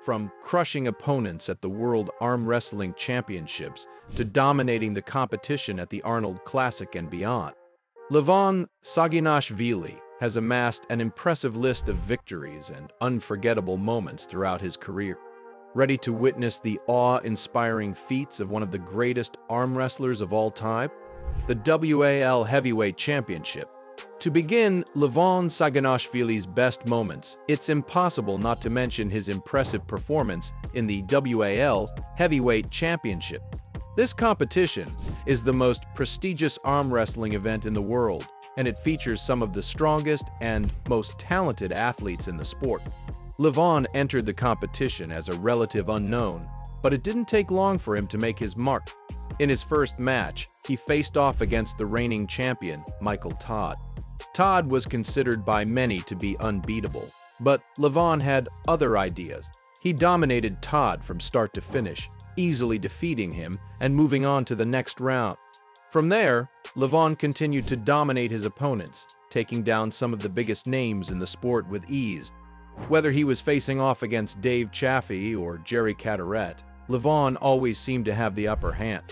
from crushing opponents at the World Armwrestling Championships to dominating the competition at the Arnold Classic and beyond. Levan Saginashvili has amassed an impressive list of victories and unforgettable moments throughout his career. Ready to witness the awe-inspiring feats of one of the greatest arm wrestlers of all time? The WAL Heavyweight Championship. To begin Levan Saginashvili's best moments, it's impossible not to mention his impressive performance in the WAL Heavyweight Championship. This competition is the most prestigious arm wrestling event in the world, and it features some of the strongest and most talented athletes in the sport. Levan entered the competition as a relative unknown, but it didn't take long for him to make his mark. In his first match, he faced off against the reigning champion, Michael Todd. Todd was considered by many to be unbeatable, but Levan had other ideas. He dominated Todd from start to finish, easily defeating him and moving on to the next round. From there, Levan continued to dominate his opponents, taking down some of the biggest names in the sport with ease. Whether he was facing off against Dave Chaffee or Jerry Carteret, Levan always seemed to have the upper hand.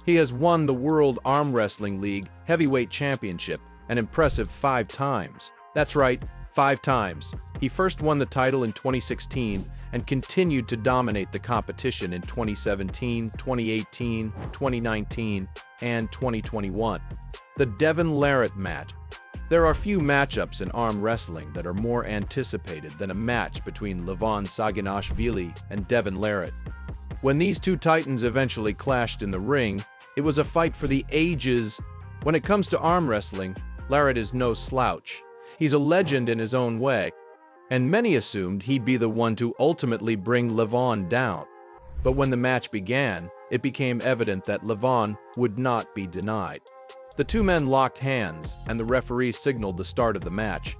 He has won the World Armwrestling League Heavyweight Championship an impressive 5 times. That's right, 5 times. He first won the title in 2016 and continued to dominate the competition in 2017, 2018, 2019, and 2021. The Devin larratt match. There are few matchups in arm wrestling that are more anticipated than a match between Levan Saginashvili and Devin larratt. When these two titans eventually clashed in the ring, it was a fight for the ages. When it comes to arm wrestling, Larratt is no slouch. He's a legend in his own way, and many assumed he'd be the one to ultimately bring Levan down. But when the match began, it became evident that Levan would not be denied. The two men locked hands, and the referee signaled the start of the match.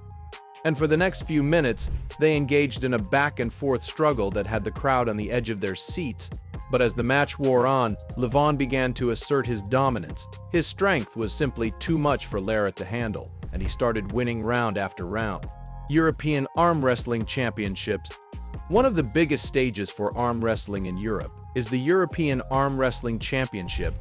And for the next few minutes, they engaged in a back-and-forth struggle that had the crowd on the edge of their seats. But as the match wore on, Levan began to assert his dominance. His strength was simply too much for Lara to handle, and he started winning round after round. European Arm Wrestling Championships. One of the biggest stages for arm wrestling in Europe is the European Arm Wrestling Championship,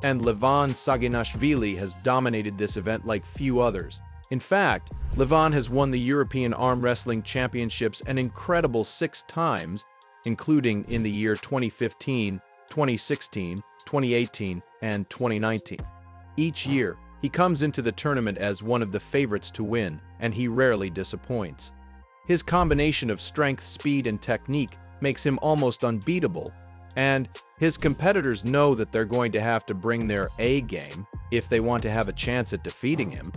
and Levan Saginashvili has dominated this event like few others. In fact, Levan has won the European Arm Wrestling Championships an incredible 6 times, including in the year 2015, 2016, 2018, and 2019. Each year, he comes into the tournament as one of the favorites to win, and he rarely disappoints. His combination of strength, speed, and technique makes him almost unbeatable, and his competitors know that they're going to have to bring their A game if they want to have a chance at defeating him.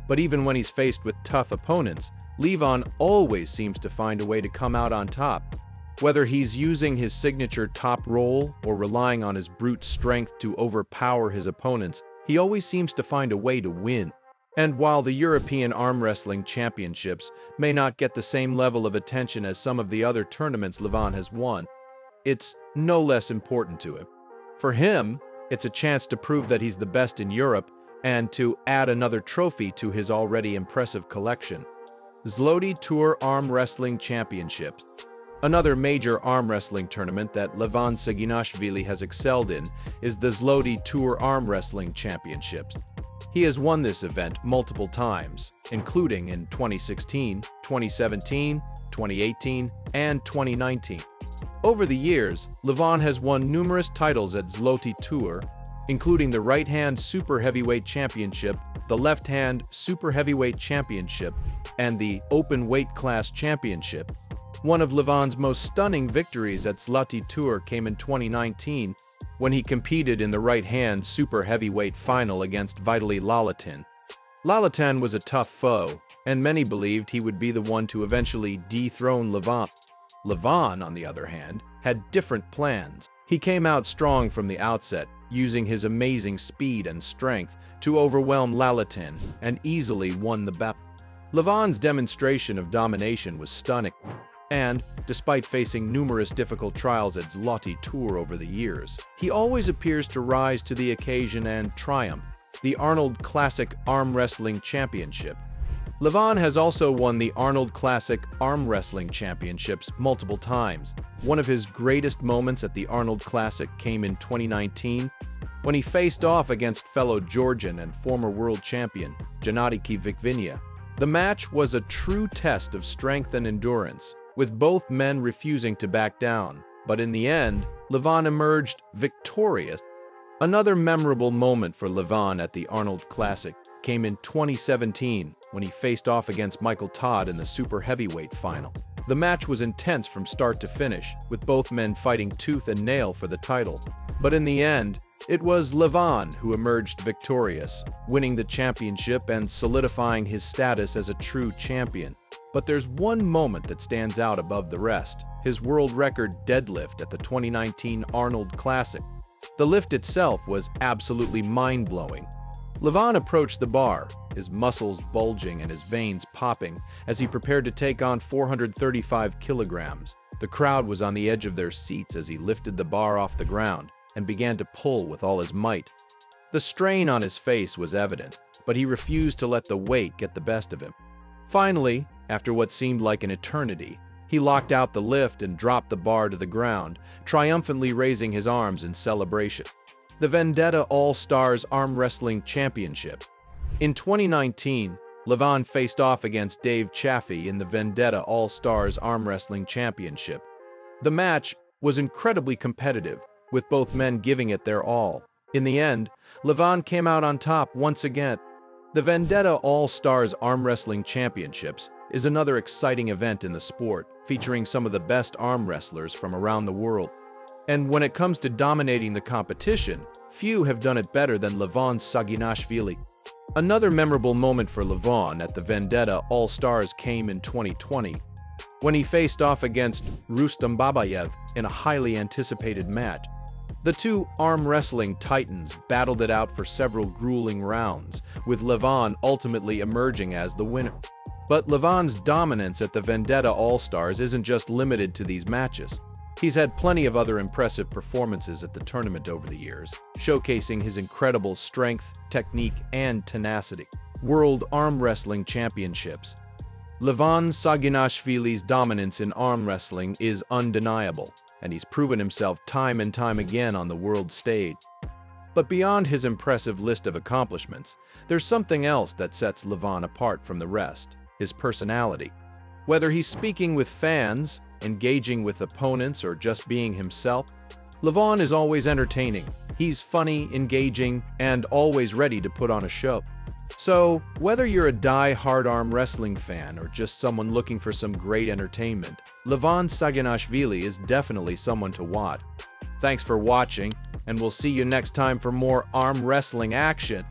But even when he's faced with tough opponents, Levan always seems to find a way to come out on top. Whether he's using his signature top roll or relying on his brute strength to overpower his opponents, he always seems to find a way to win. And while the European Arm Wrestling Championships may not get the same level of attention as some of the other tournaments Levan has won, it's no less important to him. For him, it's a chance to prove that he's the best in Europe and to add another trophy to his already impressive collection. ZLATT Tour Arm Wrestling Championships. Another major arm wrestling tournament that Levan Saginashvili has excelled in is the ZLATT Tour Arm Wrestling Championships. He has won this event multiple times, including in 2016, 2017, 2018, and 2019. Over the years, Levan has won numerous titles at ZLATT Tour, including the right-hand Super Heavyweight Championship, the left-hand Super Heavyweight Championship, and the Open Weight Class Championship. One of Levan's most stunning victories at ZLATT Tour came in 2019 when he competed in the right-hand Super Heavyweight final against Vitaly Lalatin. Lalatin was a tough foe, and many believed he would be the one to eventually dethrone Levan. Levan, on the other hand, had different plans. He came out strong from the outset, using his amazing speed and strength to overwhelm Lalatin and easily won the bout. Levan's demonstration of domination was stunning, and, despite facing numerous difficult trials at ZLATT Tour over the years, he always appears to rise to the occasion and triumph. The Arnold Classic Arm Wrestling Championship. Levan has also won the Arnold Classic Arm Wrestling Championships multiple times. One of his greatest moments at the Arnold Classic came in 2019 when he faced off against fellow Georgian and former world champion Gennady Victoria. The match was a true test of strength and endurance, with both men refusing to back down. But in the end, Levan emerged victorious. Another memorable moment for Levan at the Arnold Classic came in 2017 when he faced off against Michael Todd in the super heavyweight final. The match was intense from start to finish, with both men fighting tooth and nail for the title. But in the end, it was Levan who emerged victorious, winning the championship and solidifying his status as a true champion. But there's one moment that stands out above the rest: his world record deadlift at the 2019 Arnold Classic. The lift itself was absolutely mind-blowing. Levan approached the bar, his muscles bulging and his veins popping, as he prepared to take on 435 kilograms. The crowd was on the edge of their seats as he lifted the bar off the ground and began to pull with all his might. The strain on his face was evident, but he refused to let the weight get the best of him. Finally, after what seemed like an eternity, he locked out the lift and dropped the bar to the ground, triumphantly raising his arms in celebration. The Vendetta AllStars Arm Wrestling Championship. In 2019, Levan faced off against Dave Chaffee in the Vendetta AllStars Arm Wrestling Championship. The match was incredibly competitive, with both men giving it their all. In the end, Levan came out on top once again. The Vendetta AllStars Arm Wrestling Championships is another exciting event in the sport, featuring some of the best arm wrestlers from around the world. And when it comes to dominating the competition, few have done it better than Levan Saginashvili. Another memorable moment for Levan at the Vendetta AllStars came in 2020, when he faced off against Rustam Babayev in a highly anticipated match. The two arm wrestling titans battled it out for several grueling rounds, with Levan ultimately emerging as the winner. But Levan's dominance at the Vendetta AllStars isn't just limited to these matches. He's had plenty of other impressive performances at the tournament over the years, showcasing his incredible strength, technique, and tenacity. World Armwrestling Championships. Levan Saginashvili's dominance in arm wrestling is undeniable, and he's proven himself time and time again on the world stage. But beyond his impressive list of accomplishments, there's something else that sets Levan apart from the rest: his personality. Whether he's speaking with fans, engaging with opponents, or just being himself, Levan is always entertaining. He's funny, engaging, and always ready to put on a show. So, whether you're a die-hard arm wrestling fan or just someone looking for some great entertainment, Levan Saginashvili is definitely someone to watch. Thanks for watching, and we'll see you next time for more arm wrestling action.